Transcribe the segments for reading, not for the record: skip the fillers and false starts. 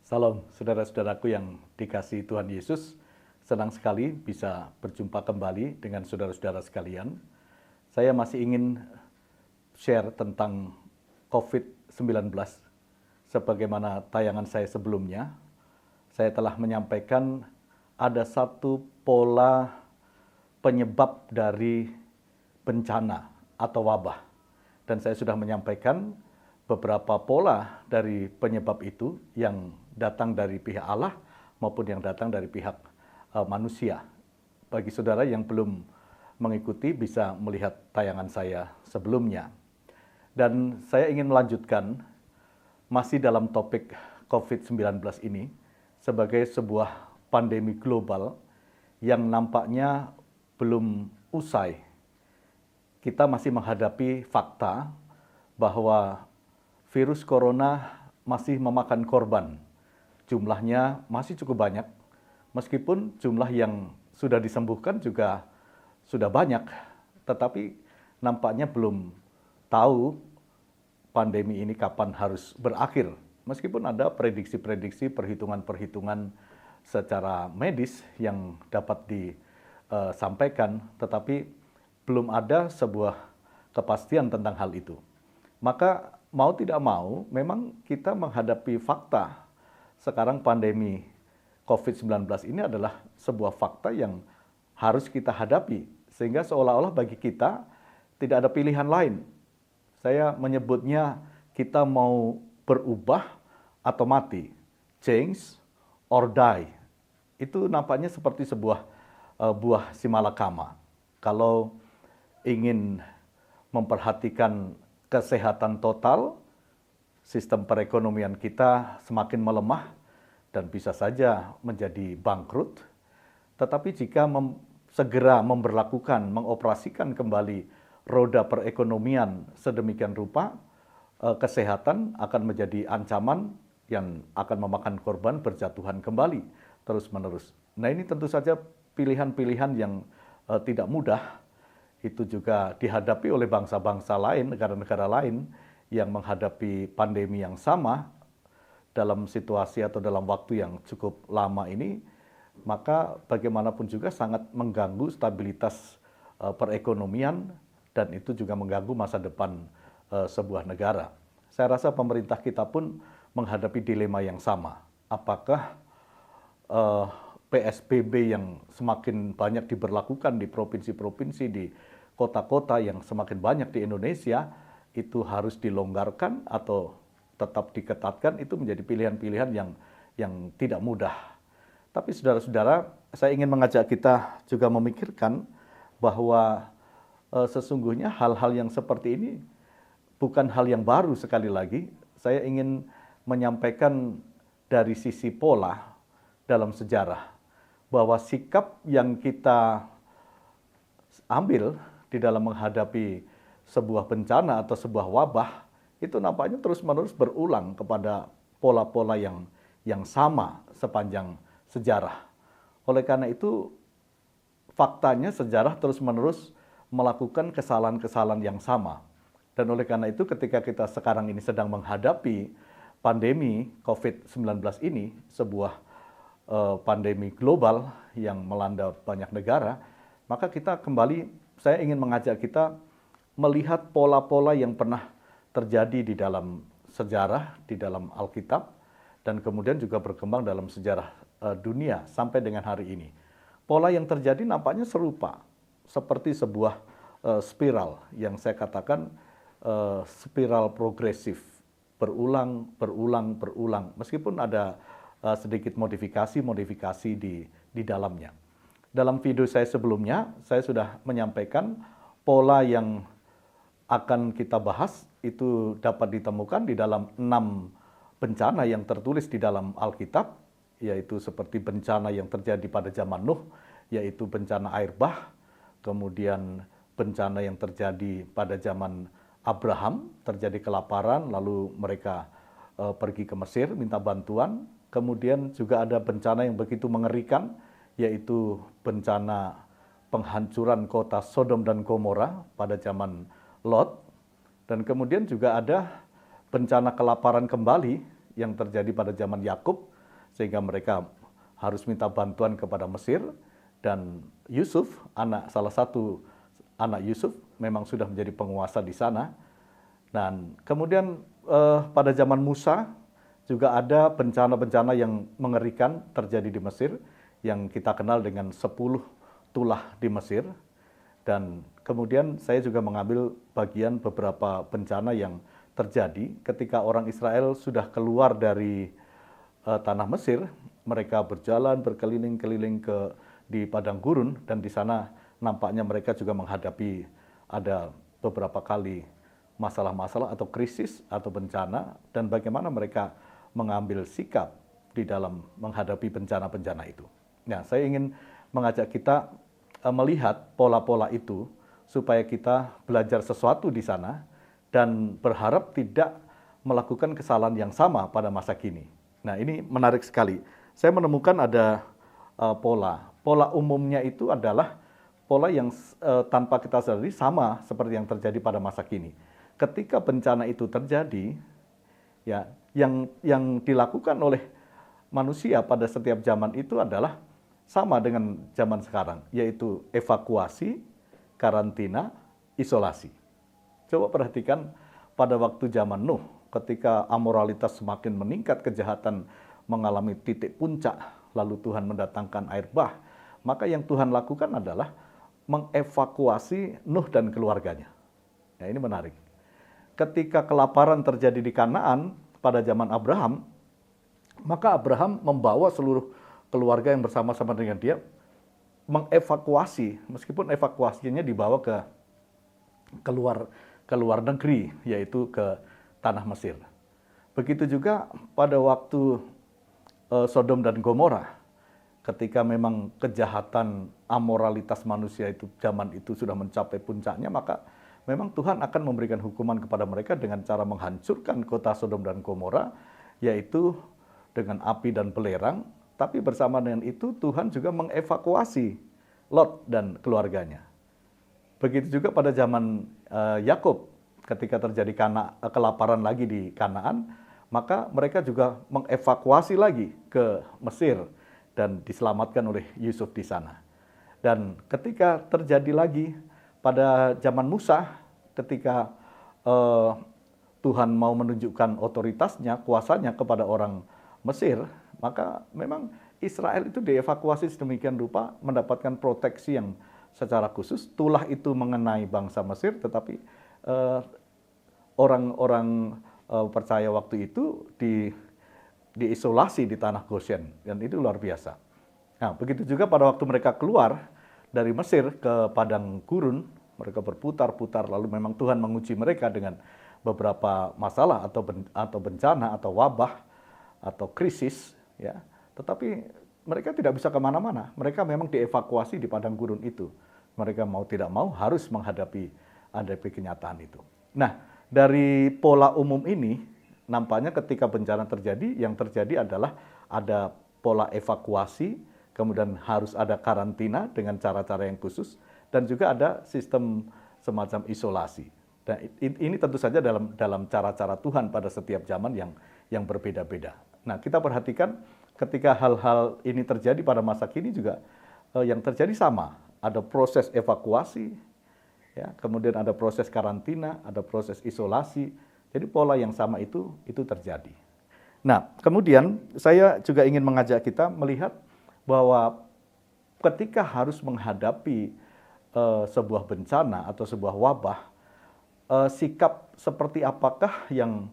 Salam saudara-saudaraku yang dikasihi Tuhan Yesus. Senang sekali bisa berjumpa kembali dengan saudara-saudara sekalian. Saya masih ingin share tentang COVID-19. Sebagaimana tayangan saya sebelumnya, saya telah menyampaikan ada satu pola penyebab dari bencana atau wabah. Dan saya sudah menyampaikan beberapa pola dari penyebab itu yang datang dari pihak Allah maupun yang datang dari pihak manusia. Bagi saudara yang belum mengikuti bisa melihat tayangan saya sebelumnya. Dan saya ingin melanjutkan masih dalam topik COVID-19 ini sebagai sebuah pandemi global yang nampaknya belum usai. Kita masih menghadapi fakta bahwa virus corona masih memakan korban. Jumlahnya masih cukup banyak, meskipun jumlah yang sudah disembuhkan juga sudah banyak, tetapi nampaknya belum tahu pandemi ini kapan harus berakhir. Meskipun ada prediksi-prediksi, perhitungan-perhitungan secara medis yang dapat disampaikan, tetapi belum ada sebuah kepastian tentang hal itu. Maka mau tidak mau, memang kita menghadapi fakta. Sekarang pandemi COVID-19 ini adalah sebuah fakta yang harus kita hadapi. Sehingga seolah-olah bagi kita tidak ada pilihan lain. Saya menyebutnya kita mau berubah atau mati. Change or die. Itu nampaknya seperti sebuah buah simalakama. Kalau ingin memperhatikan kesehatan total, sistem perekonomian kita semakin melemah dan bisa saja menjadi bangkrut. Tetapi jika segera memberlakukan, mengoperasikan kembali roda perekonomian sedemikian rupa, kesehatan akan menjadi ancaman yang akan memakan korban berjatuhan kembali terus-menerus. Nah, ini tentu saja pilihan-pilihan yang tidak mudah. Itu juga dihadapi oleh bangsa-bangsa lain, negara-negara lain yang menghadapi pandemi yang sama dalam situasi atau dalam waktu yang cukup lama ini, maka bagaimanapun juga sangat mengganggu stabilitas perekonomian dan itu juga mengganggu masa depan sebuah negara. Saya rasa pemerintah kita pun menghadapi dilema yang sama. Apakah PSBB yang semakin banyak diberlakukan di provinsi-provinsi, di kota-kota yang semakin banyak di Indonesia, itu harus dilonggarkan atau tetap diketatkan, itu menjadi pilihan-pilihan yang tidak mudah. Tapi saudara-saudara, saya ingin mengajak kita juga memikirkan bahwa sesungguhnya hal-hal yang seperti ini bukan hal yang baru. Sekali lagi, saya ingin menyampaikan dari sisi pola dalam sejarah, bahwa sikap yang kita ambil di dalam menghadapi sebuah bencana atau sebuah wabah, itu nampaknya terus-menerus berulang kepada pola-pola yang sama sepanjang sejarah. Oleh karena itu, faktanya sejarah terus-menerus melakukan kesalahan-kesalahan yang sama. Dan oleh karena itu, ketika kita sekarang ini sedang menghadapi pandemi COVID-19 ini, sebuah pandemi global yang melanda banyak negara, maka kita kembali, saya ingin mengajak kita melihat pola-pola yang pernah terjadi di dalam sejarah, di dalam Alkitab, dan kemudian juga berkembang dalam sejarah dunia sampai dengan hari ini. Pola yang terjadi nampaknya serupa, seperti sebuah spiral yang saya katakan spiral progresif, berulang, meskipun ada sedikit modifikasi di dalamnya. Dalam video saya sebelumnya, saya sudah menyampaikan pola yang akan kita bahas itu dapat ditemukan di dalam 6 bencana yang tertulis di dalam Alkitab, yaitu seperti bencana yang terjadi pada zaman Nuh, yaitu bencana air bah, kemudian bencana yang terjadi pada zaman Abraham, terjadi kelaparan, lalu mereka pergi ke Mesir minta bantuan. Kemudian juga ada bencana yang begitu mengerikan, yaitu bencana penghancuran kota Sodom dan Gomora pada zaman Lot. Dan kemudian juga ada bencana kelaparan kembali yang terjadi pada zaman Yakub sehingga mereka harus minta bantuan kepada Mesir, dan Yusuf, salah satu anak Yusuf memang sudah menjadi penguasa di sana. Dan kemudian pada zaman Musa juga ada bencana-bencana yang mengerikan terjadi di Mesir, yang kita kenal dengan 10 tulah di Mesir. Dan kemudian saya juga mengambil bagian beberapa bencana yang terjadi ketika orang Israel sudah keluar dari tanah Mesir. Mereka berjalan berkeliling-keliling di padang gurun, dan di sana nampaknya mereka juga menghadapi ada beberapa kali masalah-masalah atau krisis atau bencana, dan bagaimana mereka mengambil sikap di dalam menghadapi bencana-bencana itu. Nah, saya ingin mengajak kita melihat pola-pola itu supaya kita belajar sesuatu di sana dan berharap tidak melakukan kesalahan yang sama pada masa kini. Nah, ini menarik sekali. Saya menemukan ada pola. Pola umumnya itu adalah pola yang tanpa kita sadari sama seperti yang terjadi pada masa kini. Ketika bencana itu terjadi, ya, yang dilakukan oleh manusia pada setiap zaman itu adalah sama dengan zaman sekarang, yaitu evakuasi, karantina, isolasi. Coba perhatikan pada waktu zaman Nuh, ketika amoralitas semakin meningkat, kejahatan mengalami titik puncak, lalu Tuhan mendatangkan air bah, maka yang Tuhan lakukan adalah mengevakuasi Nuh dan keluarganya. Nah, ini menarik. Ketika kelaparan terjadi di Kanaan pada zaman Abraham, maka Abraham membawa seluruh keluarga yang bersama-sama dengan dia mengevakuasi, meskipun evakuasinya dibawa ke keluar negeri, yaitu ke tanah Mesir. Begitu juga pada waktu Sodom dan Gomora, ketika memang kejahatan amoralitas manusia itu zaman itu sudah mencapai puncaknya, maka memang Tuhan akan memberikan hukuman kepada mereka dengan cara menghancurkan kota Sodom dan Gomora, yaitu dengan api dan belerang. Tapi bersama dengan itu Tuhan juga mengevakuasi Lot dan keluarganya. Begitu juga pada zaman Yakub, ketika terjadi kelaparan lagi di Kanaan, maka mereka juga mengevakuasi lagi ke Mesir dan diselamatkan oleh Yusuf di sana. Dan ketika terjadi lagi pada zaman Musa, ketika Tuhan mau menunjukkan otoritasnya, kuasanya kepada orang Mesir, maka memang Israel itu dievakuasi sedemikian rupa, mendapatkan proteksi yang secara khusus. Tulah itu mengenai bangsa Mesir, tetapi orang-orang percaya waktu itu diisolasi di tanah Goshen, dan itu luar biasa. Nah, begitu juga pada waktu mereka keluar dari Mesir ke padang gurun, mereka berputar-putar, lalu memang Tuhan menguji mereka dengan beberapa masalah atau bencana atau wabah atau krisis, ya. Tetapi mereka tidak bisa kemana-mana. Mereka memang dievakuasi di padang gurun itu. Mereka mau tidak mau harus menghadapi kenyataan itu. Nah, dari pola umum ini, nampaknya ketika bencana terjadi, yang terjadi adalah ada pola evakuasi, kemudian harus ada karantina dengan cara-cara yang khusus, dan juga ada sistem semacam isolasi. Dan ini tentu saja dalam cara-cara Tuhan pada setiap zaman yang berbeda-beda. Nah, kita perhatikan ketika hal-hal ini terjadi pada masa kini juga yang terjadi sama. Ada proses evakuasi, ya, kemudian ada proses karantina, ada proses isolasi. Jadi pola yang sama itu terjadi. Nah, kemudian saya juga ingin mengajak kita melihat bahwa ketika harus menghadapi sebuah bencana atau sebuah wabah, sikap seperti apakah yang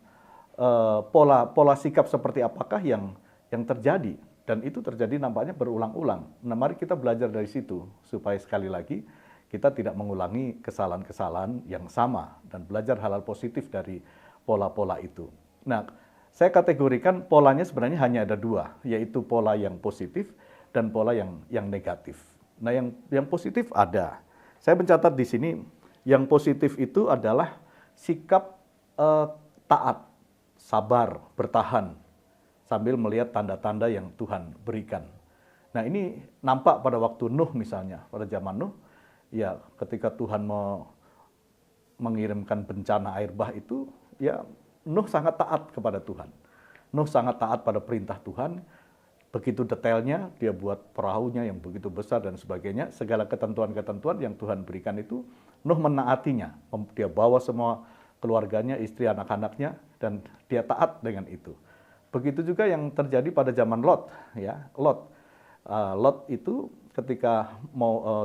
pola sikap seperti apakah yang terjadi, dan itu terjadi nampaknya berulang-ulang. Nah, mari kita belajar dari situ supaya sekali lagi kita tidak mengulangi kesalahan-kesalahan yang sama dan belajar hal-hal positif dari pola-pola itu. Nah, saya kategorikan polanya sebenarnya hanya ada dua, yaitu pola yang positif dan pola yang negatif. Nah, yang positif ada. Saya mencatat di sini yang positif itu adalah sikap taat, sabar, bertahan sambil melihat tanda-tanda yang Tuhan berikan. Nah, ini nampak pada waktu Nuh misalnya, pada zaman Nuh, ya ketika Tuhan mengirimkan bencana air bah itu, ya Nuh sangat taat kepada Tuhan. Nuh sangat taat pada perintah Tuhan. begitu detailnya, dia buat perahunya yang begitu besar dan sebagainya. Segala ketentuan-ketentuan yang Tuhan berikan itu, Nuh menaatinya. Dia bawa semua keluarganya, istri, anak-anaknya, dan dia taat dengan itu. Begitu juga yang terjadi pada zaman Lot. Ya, Lot itu ketika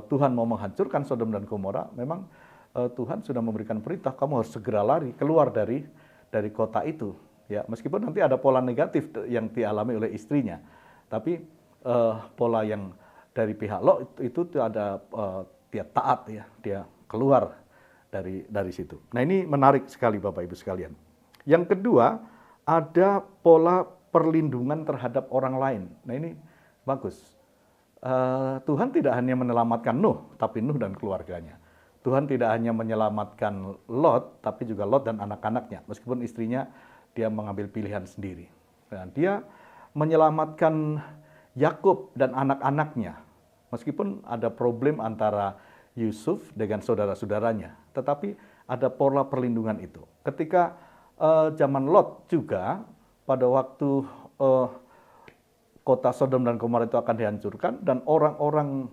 Tuhan mau menghancurkan Sodom dan Gomora, memang Tuhan sudah memberikan perintah, kamu harus segera lari keluar dari kota itu. Ya, meskipun nanti ada pola negatif yang dialami oleh istrinya, tapi pola yang dari pihak Lot itu ada dia taat, ya, dia keluar dari situ. Nah, ini menarik sekali Bapak Ibu sekalian. Yang kedua, ada pola perlindungan terhadap orang lain. Nah, ini bagus. Tuhan tidak hanya menyelamatkan Nuh, tapi Nuh dan keluarganya. Tuhan tidak hanya menyelamatkan Lot, tapi juga Lot dan anak-anaknya. Meskipun istrinya dia mengambil pilihan sendiri. Dan dia menyelamatkan Yakub dan anak-anaknya. Meskipun ada problem antara Yusuf dengan saudara-saudaranya. Tetapi ada pola perlindungan itu. Ketika zaman Lot juga, pada waktu kota Sodom dan Gomora itu akan dihancurkan, dan orang-orang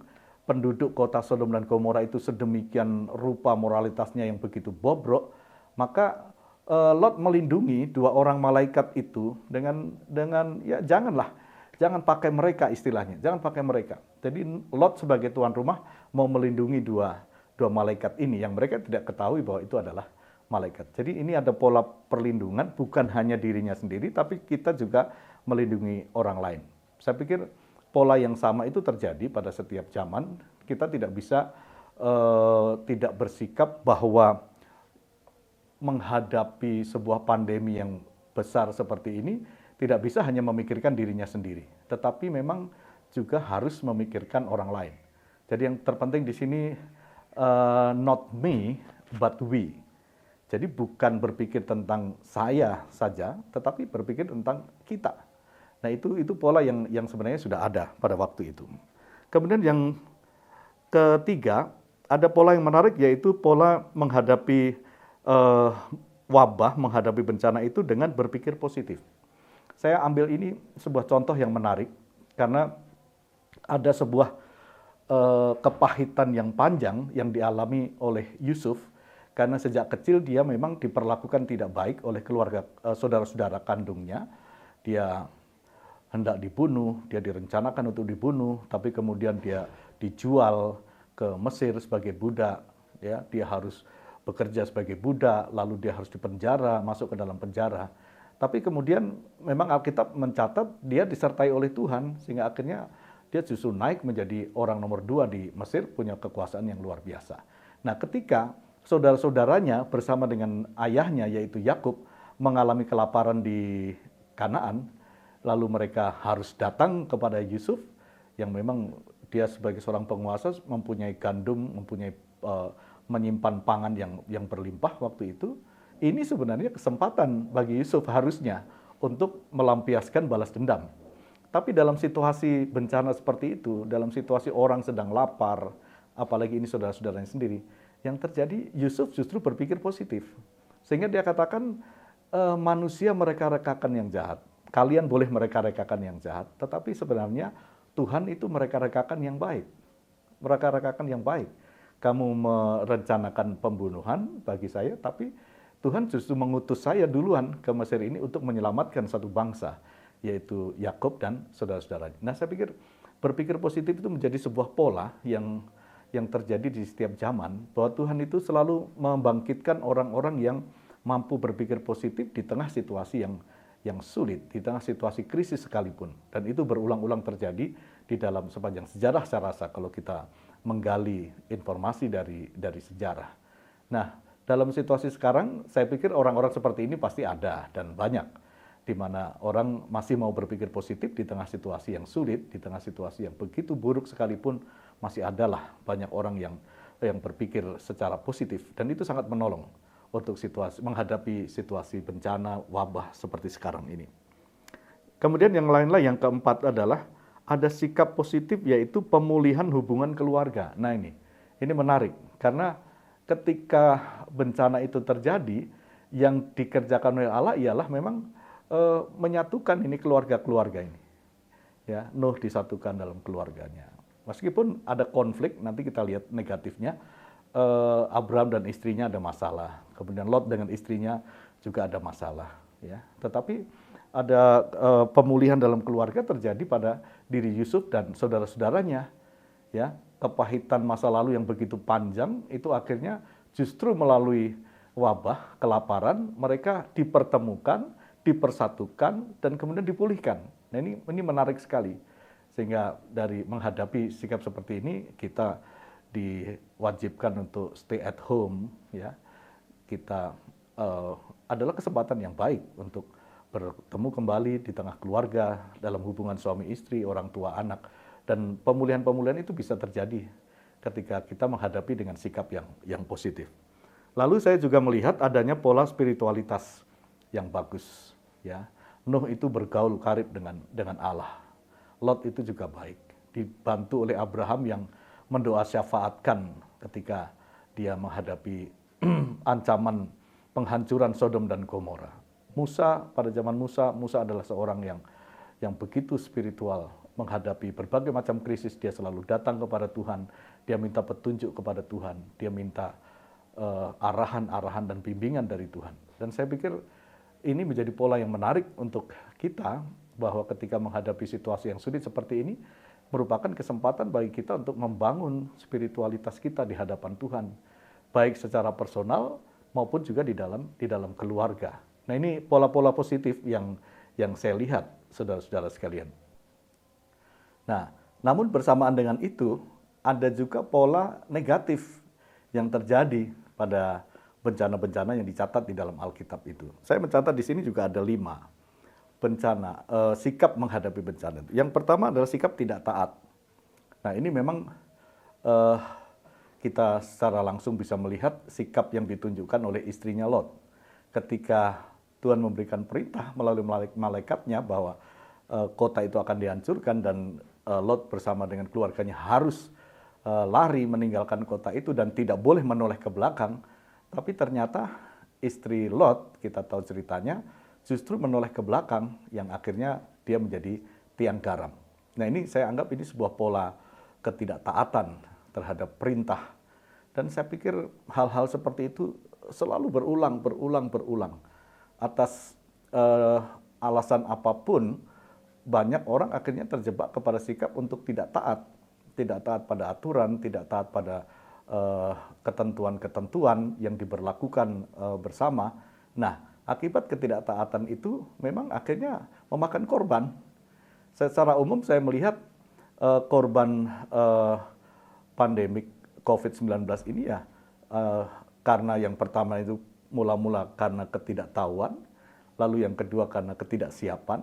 penduduk kota Sodom dan Gomora itu sedemikian rupa moralitasnya yang begitu bobrok, maka Lot melindungi dua orang malaikat itu dengan ya jangan pakai mereka istilahnya, jangan pakai mereka. Jadi Lot sebagai tuan rumah mau melindungi dua malaikat ini yang mereka tidak ketahui bahwa itu adalah malaikat. Jadi ini ada pola perlindungan, bukan hanya dirinya sendiri, tapi kita juga melindungi orang lain. Saya pikir pola yang sama itu terjadi pada setiap zaman. Kita tidak bisa tidak bersikap bahwa menghadapi sebuah pandemi yang besar seperti ini tidak bisa hanya memikirkan dirinya sendiri, tetapi memang juga harus memikirkan orang lain. Jadi yang terpenting di sini not me but we. Jadi bukan berpikir tentang saya saja, tetapi berpikir tentang kita. Nah, itu pola yang sebenarnya sudah ada pada waktu itu. Kemudian yang ketiga, ada pola yang menarik, yaitu pola menghadapi wabah, menghadapi bencana itu dengan berpikir positif. Saya ambil ini sebuah contoh yang menarik, karena ada sebuah kepahitan yang panjang yang dialami oleh Yusuf, karena sejak kecil dia memang diperlakukan tidak baik oleh keluarga saudara-saudara kandungnya. Dia hendak dibunuh, dia direncanakan untuk dibunuh, tapi kemudian dia dijual ke Mesir sebagai budak, ya, dia harus bekerja sebagai budak, lalu dia harus dipenjara, masuk ke dalam penjara. Tapi kemudian memang Alkitab mencatat dia disertai oleh Tuhan, sehingga akhirnya dia justru naik menjadi orang nomor 2 di Mesir, punya kekuasaan yang luar biasa. Nah, ketika saudara-saudaranya bersama dengan ayahnya, yaitu Yakub, mengalami kelaparan di Kanaan, lalu mereka harus datang kepada Yusuf, yang memang dia sebagai seorang penguasa mempunyai gandum, mempunyai menyimpan pangan yang berlimpah waktu itu. Ini sebenarnya kesempatan bagi Yusuf harusnya untuk melampiaskan balas dendam. Tapi dalam situasi bencana seperti itu, dalam situasi orang sedang lapar, apalagi ini saudara-saudaranya sendiri, yang terjadi Yusuf justru berpikir positif. Sehingga dia katakan, manusia mereka-rekakan yang jahat. Kalian boleh mereka-rekakan yang jahat, tetapi sebenarnya Tuhan itu mereka-rekakan yang baik. Mereka-rekakan yang baik. Kamu merencanakan pembunuhan bagi saya, tapi Tuhan justru mengutus saya duluan ke Mesir ini untuk menyelamatkan satu bangsa, yaitu Yakub dan saudara-saudaranya. Nah, saya pikir berpikir positif itu menjadi sebuah pola yang terjadi di setiap zaman, bahwa Tuhan itu selalu membangkitkan orang-orang yang mampu berpikir positif di tengah situasi yang sulit, di tengah situasi krisis sekalipun. Dan itu berulang-ulang terjadi di dalam sepanjang sejarah, saya rasa, kalau kita menggali informasi dari sejarah. Nah, dalam situasi sekarang, saya pikir orang-orang seperti ini pasti ada dan banyak, di mana orang masih mau berpikir positif di tengah situasi yang sulit, di tengah situasi yang begitu buruk sekalipun, masih adalah banyak orang yang berpikir secara positif, dan itu sangat menolong untuk menghadapi situasi bencana, wabah seperti sekarang ini. Kemudian yang lain-lain, yang keempat adalah ada sikap positif, yaitu pemulihan hubungan keluarga. Nah, ini menarik, karena ketika bencana itu terjadi, yang dikerjakan oleh Allah ialah memang menyatukan ini keluarga-keluarga ini. ya, Nuh disatukan dalam keluarganya. Meskipun ada konflik, nanti kita lihat negatifnya, Abraham dan istrinya ada masalah, kemudian Lot dengan istrinya juga ada masalah, ya. Tetapi ada pemulihan dalam keluarga terjadi pada diri Yusuf dan saudara-saudaranya, ya. Kepahitan masa lalu yang begitu panjang itu akhirnya justru melalui wabah, kelaparan, mereka dipertemukan, dipersatukan, dan kemudian dipulihkan. Nah, ini menarik sekali. Sehingga dari menghadapi sikap seperti ini, kita diwajibkan untuk stay at home, ya. Kita adalah kesempatan yang baik untuk bertemu kembali di tengah keluarga, dalam hubungan suami istri, orang tua anak, dan pemulihan-pemulihan itu bisa terjadi ketika kita menghadapi dengan sikap yang positif. Lalu saya juga melihat adanya pola spiritualitas yang bagus, ya. Nuh itu bergaul karib dengan Allah. Lot itu juga baik, dibantu oleh Abraham yang mendoa syafaatkan ketika dia menghadapi ancaman penghancuran Sodom dan Gomora. Musa, pada zaman Musa adalah seorang yang begitu spiritual, menghadapi berbagai macam krisis, dia selalu datang kepada Tuhan, dia minta petunjuk kepada Tuhan, dia minta arahan-arahan dan bimbingan dari Tuhan. Dan saya pikir ini menjadi pola yang menarik untuk kita, bahwa ketika menghadapi situasi yang sulit seperti ini, merupakan kesempatan bagi kita untuk membangun spiritualitas kita di hadapan Tuhan, baik secara personal maupun juga di dalam keluarga. Nah, ini pola-pola positif yang saya lihat, saudara-saudara sekalian. Nah, namun bersamaan dengan itu, ada juga pola negatif yang terjadi pada bencana-bencana yang dicatat di dalam Alkitab itu. Saya mencatat di sini juga ada 5 bencana, sikap menghadapi bencana. Yang pertama adalah sikap tidak taat. Nah, ini memang kita secara langsung bisa melihat sikap yang ditunjukkan oleh istrinya Lot. Ketika Tuhan memberikan perintah melalui malaikatnya bahwa kota itu akan dihancurkan dan Lot bersama dengan keluarganya harus lari meninggalkan kota itu dan tidak boleh menoleh ke belakang. Tapi ternyata istri Lot, kita tahu ceritanya, justru menoleh ke belakang yang akhirnya dia menjadi tiang garam. Nah, ini saya anggap ini sebuah pola ketidaktaatan terhadap perintah. Dan saya pikir hal-hal seperti itu selalu berulang. Atas alasan apapun, banyak orang akhirnya terjebak kepada sikap untuk tidak taat. Tidak taat pada aturan, tidak taat pada ketentuan-ketentuan yang diberlakukan bersama. Nah, akibat ketidaktaatan itu memang akhirnya memakan korban. Secara umum saya melihat korban pandemik COVID-19 ini ya karena yang pertama itu mula-mula karena ketidaktahuan, lalu yang kedua karena ketidaksiapan,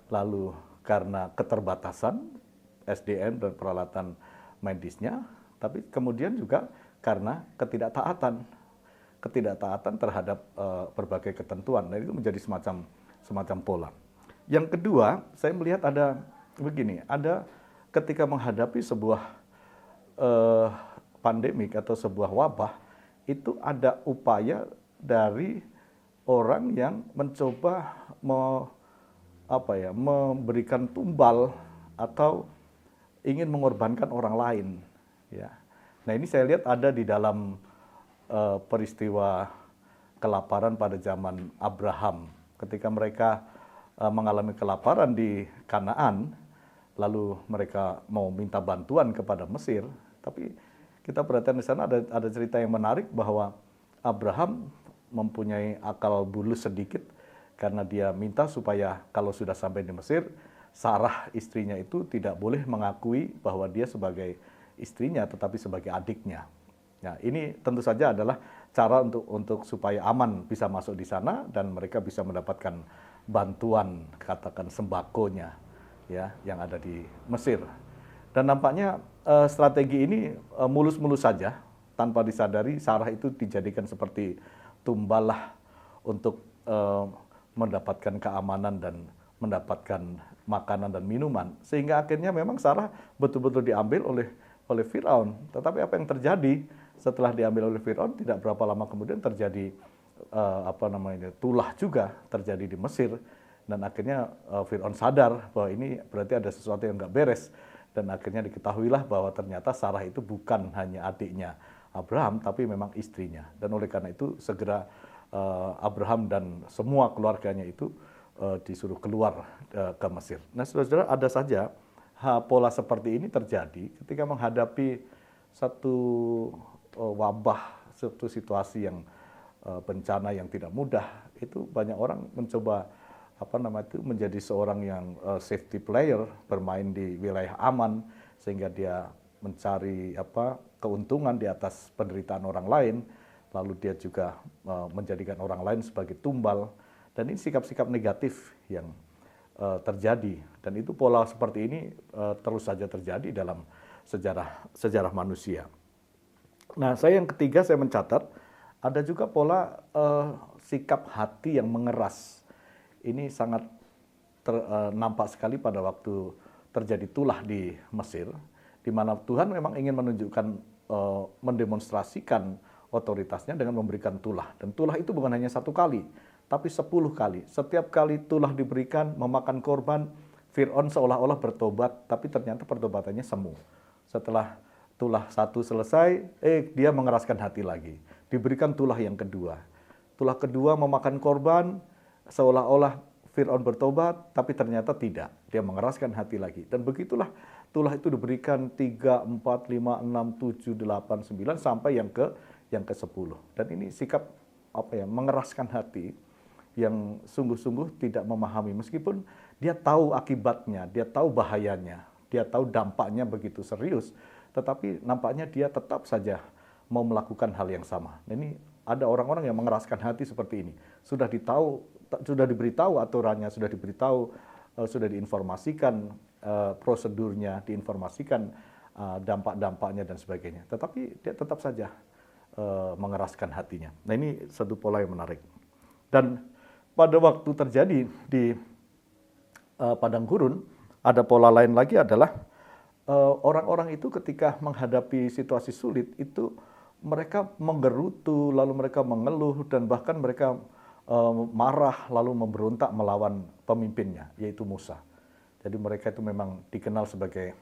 lalu karena keterbatasan SDM dan peralatan medisnya, tapi kemudian juga karena ketidaktaatan terhadap berbagai ketentuan. Dan itu menjadi semacam pola. Yang kedua, saya melihat ada begini, ada ketika menghadapi sebuah pandemik atau sebuah wabah, itu ada upaya dari orang yang mencoba memberikan tumbal atau ingin mengorbankan orang lain. Ya. Nah, ini saya lihat ada di dalam peristiwa kelaparan pada zaman Abraham. Ketika mereka mengalami kelaparan di Kanaan, lalu mereka mau minta bantuan kepada Mesir, tapi kita perhatikan di sana ada cerita yang menarik bahwa Abraham mempunyai akal bulus sedikit karena dia minta supaya kalau sudah sampai di Mesir, Sarah istrinya itu tidak boleh mengakui bahwa dia sebagai istrinya tetapi sebagai adiknya. Nah, ini tentu saja adalah cara untuk supaya aman bisa masuk di sana dan mereka bisa mendapatkan bantuan, katakan sembakonya, ya, yang ada di Mesir. Dan nampaknya strategi ini mulus-mulus saja, tanpa disadari Sarah itu dijadikan seperti tumbalah untuk mendapatkan keamanan dan mendapatkan makanan dan minuman, sehingga akhirnya memang Sarah betul-betul diambil oleh Firaun. Tetapi apa yang terjadi setelah diambil oleh Firaun, tidak berapa lama kemudian terjadi tulah juga terjadi di Mesir, Dan akhirnya Fir'aun sadar bahwa ini berarti ada sesuatu yang nggak beres. Dan akhirnya diketahuilah bahwa ternyata Sarah itu bukan hanya adiknya Abraham, tapi memang istrinya. Dan oleh karena itu segera Abraham dan semua keluarganya itu disuruh keluar ke Mesir. Nah, saudara-saudara, ada saja pola seperti ini terjadi ketika menghadapi satu wabah, satu situasi yang bencana yang tidak mudah. Itu banyak orang mencoba menjadi seorang yang safety player, bermain di wilayah aman sehingga dia mencari keuntungan di atas penderitaan orang lain, lalu dia juga menjadikan orang lain sebagai tumbal, dan ini sikap-sikap negatif yang terjadi, dan itu pola seperti ini terus saja terjadi dalam sejarah manusia. Nah, yang ketiga saya mencatat ada juga pola sikap hati yang mengeras. Ini sangat nampak sekali pada waktu terjadi tulah di Mesir, di mana Tuhan memang ingin menunjukkan, mendemonstrasikan otoritasnya dengan memberikan tulah. Dan tulah itu bukan hanya 1 kali, tapi 10 kali. Setiap kali tulah diberikan, memakan korban, Fir'aun seolah-olah bertobat, tapi ternyata pertobatannya semu. Setelah tulah 1 selesai, dia mengeraskan hati lagi. Diberikan tulah yang kedua. Tulah kedua memakan korban, seolah-olah Fir'aun bertobat, tapi ternyata tidak. Dia mengeraskan hati lagi. Dan begitulah tulah itu diberikan 3, 4, 5, 6, 7, 8, 9, sampai yang ke-10. Dan ini sikap mengeraskan hati yang sungguh-sungguh tidak memahami. Meskipun dia tahu akibatnya, dia tahu bahayanya, dia tahu dampaknya begitu serius, tetapi nampaknya dia tetap saja mau melakukan hal yang sama. Ini ada orang-orang yang mengeraskan hati seperti ini. Sudah diberitahu aturannya, sudah diberitahu, sudah diinformasikan prosedurnya, diinformasikan dampak-dampaknya dan sebagainya. Tetapi dia tetap saja mengeraskan hatinya. Nah, ini satu pola yang menarik. Dan pada waktu terjadi di padang gurun, ada pola lain lagi adalah orang-orang itu ketika menghadapi situasi sulit itu mereka menggerutu, lalu mereka mengeluh, dan bahkan mereka marah lalu memberontak melawan pemimpinnya, yaitu Musa. Jadi mereka itu memang dikenal sebagai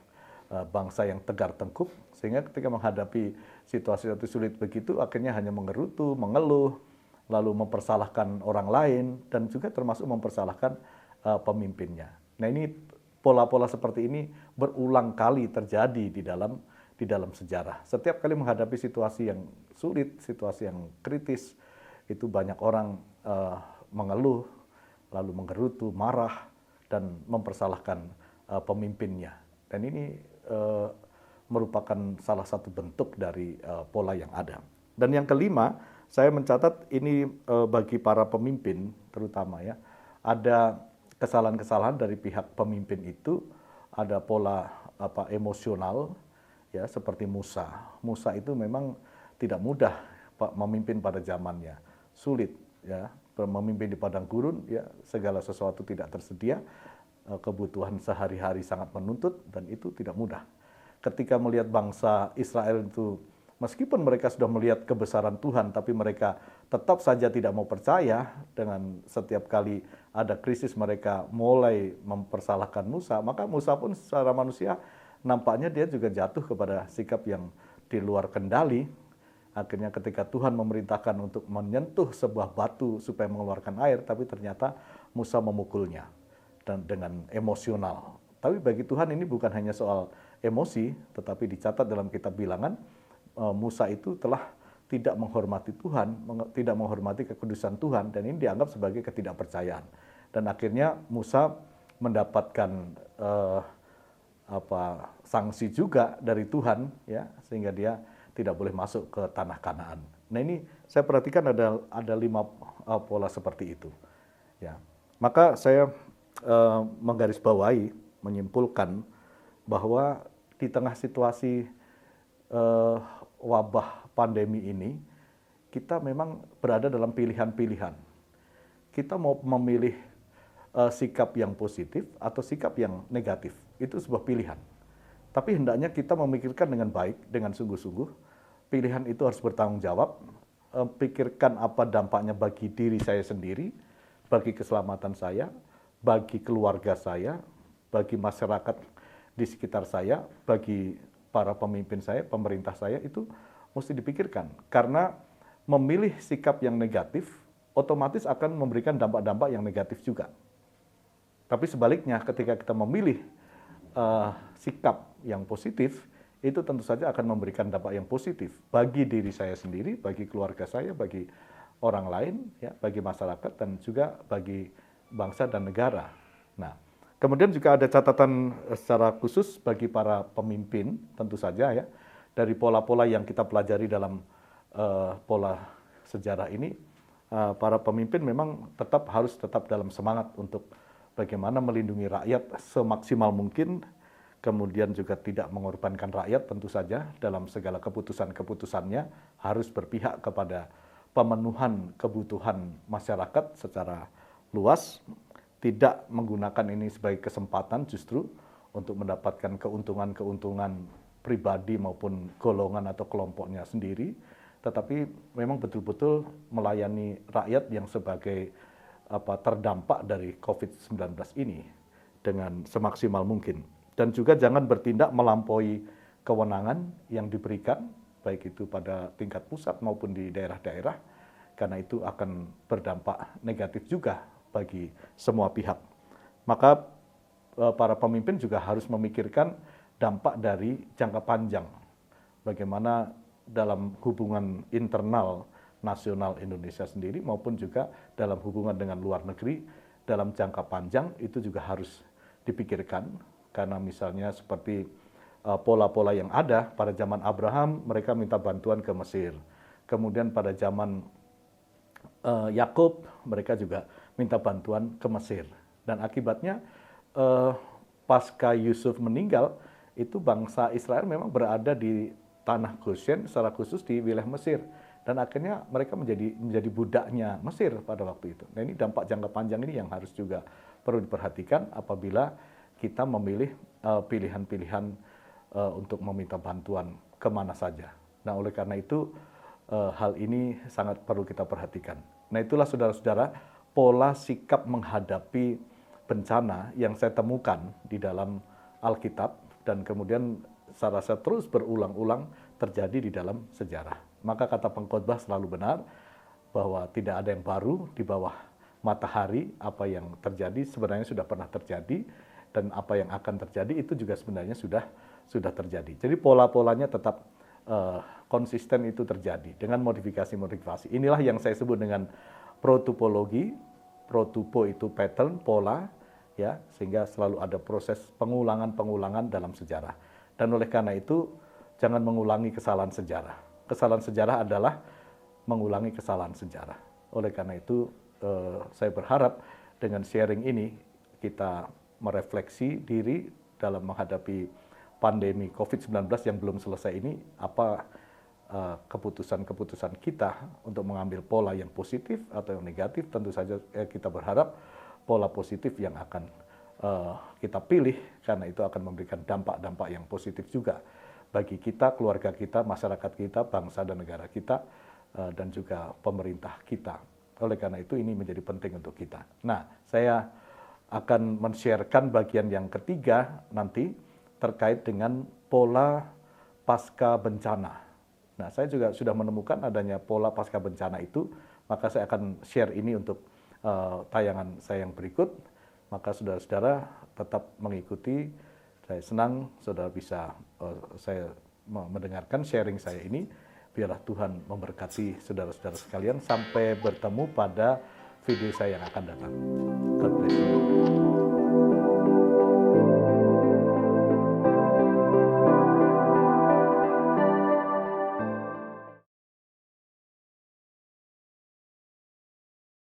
bangsa yang tegar tengkuk, sehingga ketika menghadapi situasi sulit begitu akhirnya hanya menggerutu, mengeluh, lalu mempersalahkan orang lain, dan juga termasuk mempersalahkan pemimpinnya. Nah, ini pola-pola seperti ini berulang kali terjadi di dalam sejarah. Setiap kali menghadapi situasi yang sulit, situasi yang kritis, itu banyak orang mengeluh, lalu menggerutu, marah, dan mempersalahkan pemimpinnya. Dan ini merupakan salah satu bentuk dari pola yang ada. Dan yang kelima, saya mencatat ini bagi para pemimpin terutama ya, ada kesalahan-kesalahan dari pihak pemimpin itu, ada pola emosional ya, seperti Musa. Musa itu memang tidak mudah memimpin pada zamannya, sulit ya, memimpin di padang gurun ya, segala sesuatu tidak tersedia, kebutuhan sehari-hari sangat menuntut, dan itu tidak mudah. Ketika melihat bangsa Israel itu, meskipun mereka sudah melihat kebesaran Tuhan, tapi mereka tetap saja tidak mau percaya. Dengan setiap kali ada krisis mereka mulai mempersalahkan Musa, maka Musa pun secara manusia nampaknya dia juga jatuh kepada sikap yang di luar kendali. Akhirnya ketika Tuhan memerintahkan untuk menyentuh sebuah batu supaya mengeluarkan air, tapi ternyata Musa memukulnya dan dengan emosional. Tapi bagi Tuhan ini bukan hanya soal emosi, tetapi dicatat dalam kitab Bilangan, Musa itu telah tidak menghormati Tuhan, tidak menghormati kekudusan Tuhan, dan ini dianggap sebagai ketidakpercayaan. Dan akhirnya Musa mendapatkan sanksi juga dari Tuhan, ya, sehingga dia tidak boleh masuk ke tanah Kanaan. Nah, ini saya perhatikan ada 5 pola seperti itu. Ya, maka saya menggarisbawahi, menyimpulkan bahwa di tengah situasi wabah pandemi ini, kita memang berada dalam pilihan-pilihan. Kita mau memilih sikap yang positif atau sikap yang negatif, itu sebuah pilihan. Tapi hendaknya kita memikirkan dengan baik, dengan sungguh-sungguh. Pilihan itu harus bertanggung jawab, pikirkan apa dampaknya bagi diri saya sendiri, bagi keselamatan saya, bagi keluarga saya, bagi masyarakat di sekitar saya, bagi para pemimpin saya, pemerintah saya, itu mesti dipikirkan. Karena memilih sikap yang negatif, otomatis akan memberikan dampak-dampak yang negatif juga. Tapi sebaliknya, ketika kita memilih sikap yang positif, itu tentu saja akan memberikan dampak yang positif bagi diri saya sendiri, bagi keluarga saya, bagi orang lain, ya, bagi masyarakat, dan juga bagi bangsa dan negara. Nah, kemudian juga ada catatan secara khusus bagi para pemimpin, tentu saja ya, dari pola-pola yang kita pelajari dalam pola sejarah ini, para pemimpin memang harus tetap dalam semangat untuk bagaimana melindungi rakyat semaksimal mungkin, kemudian juga tidak mengorbankan rakyat tentu saja dalam segala keputusan-keputusannya, harus berpihak kepada pemenuhan kebutuhan masyarakat secara luas, tidak menggunakan ini sebagai kesempatan justru untuk mendapatkan keuntungan-keuntungan pribadi maupun golongan atau kelompoknya sendiri, tetapi memang betul-betul melayani rakyat yang sebagai terdampak dari COVID-19 ini dengan semaksimal mungkin. Dan juga jangan bertindak melampaui kewenangan yang diberikan, baik itu pada tingkat pusat maupun di daerah-daerah, karena itu akan berdampak negatif juga bagi semua pihak. Maka para pemimpin juga harus memikirkan dampak dari jangka panjang, bagaimana dalam hubungan internal nasional Indonesia sendiri maupun juga dalam hubungan dengan luar negeri dalam jangka panjang, itu juga harus dipikirkan. Karena misalnya seperti pola-pola yang ada pada zaman Abraham, mereka minta bantuan ke Mesir. Kemudian pada zaman Yakub, mereka juga minta bantuan ke Mesir. Dan akibatnya pasca Yusuf meninggal, itu bangsa Israel memang berada di tanah Goshen, secara khusus di wilayah Mesir. Dan akhirnya mereka menjadi budaknya Mesir pada waktu itu. Nah, ini dampak jangka panjang ini yang harus juga perlu diperhatikan apabila kita memilih pilihan-pilihan untuk meminta bantuan kemana saja. Nah, oleh karena itu hal ini sangat perlu kita perhatikan. Nah, itulah saudara-saudara pola sikap menghadapi bencana yang saya temukan di dalam Alkitab dan kemudian saya rasa terus berulang-ulang terjadi di dalam sejarah. Maka kata pengkhotbah selalu benar bahwa tidak ada yang baru di bawah matahari. Apa yang terjadi sebenarnya sudah pernah terjadi, dan apa yang akan terjadi itu juga sebenarnya sudah terjadi. Jadi pola-polanya tetap konsisten itu terjadi dengan modifikasi-modifikasi. Inilah yang saya sebut dengan protopologi. Protopo itu pattern, pola, ya, sehingga selalu ada proses pengulangan-pengulangan dalam sejarah. Dan oleh karena itu jangan mengulangi kesalahan sejarah. Kesalahan sejarah adalah mengulangi kesalahan sejarah. Oleh karena itu saya berharap dengan sharing ini kita merefleksi diri dalam menghadapi pandemi COVID-19 yang belum selesai ini, apa keputusan-keputusan kita untuk mengambil pola yang positif atau yang negatif. Tentu saja kita berharap pola positif yang akan kita pilih, karena itu akan memberikan dampak-dampak yang positif juga bagi kita, keluarga kita, masyarakat kita, bangsa dan negara kita, dan juga pemerintah kita. Oleh karena itu ini menjadi penting untuk kita. Nah, saya akan men-sharekan bagian yang ketiga nanti terkait dengan pola pasca bencana. Nah, saya juga sudah menemukan adanya pola pasca bencana itu, maka saya akan share ini untuk tayangan saya yang berikut. Maka saudara-saudara tetap mengikuti. Saya senang saudara bisa saya mendengarkan sharing saya ini. Biarlah Tuhan memberkati saudara-saudara sekalian. Sampai bertemu pada video saya yang akan datang. God bless you.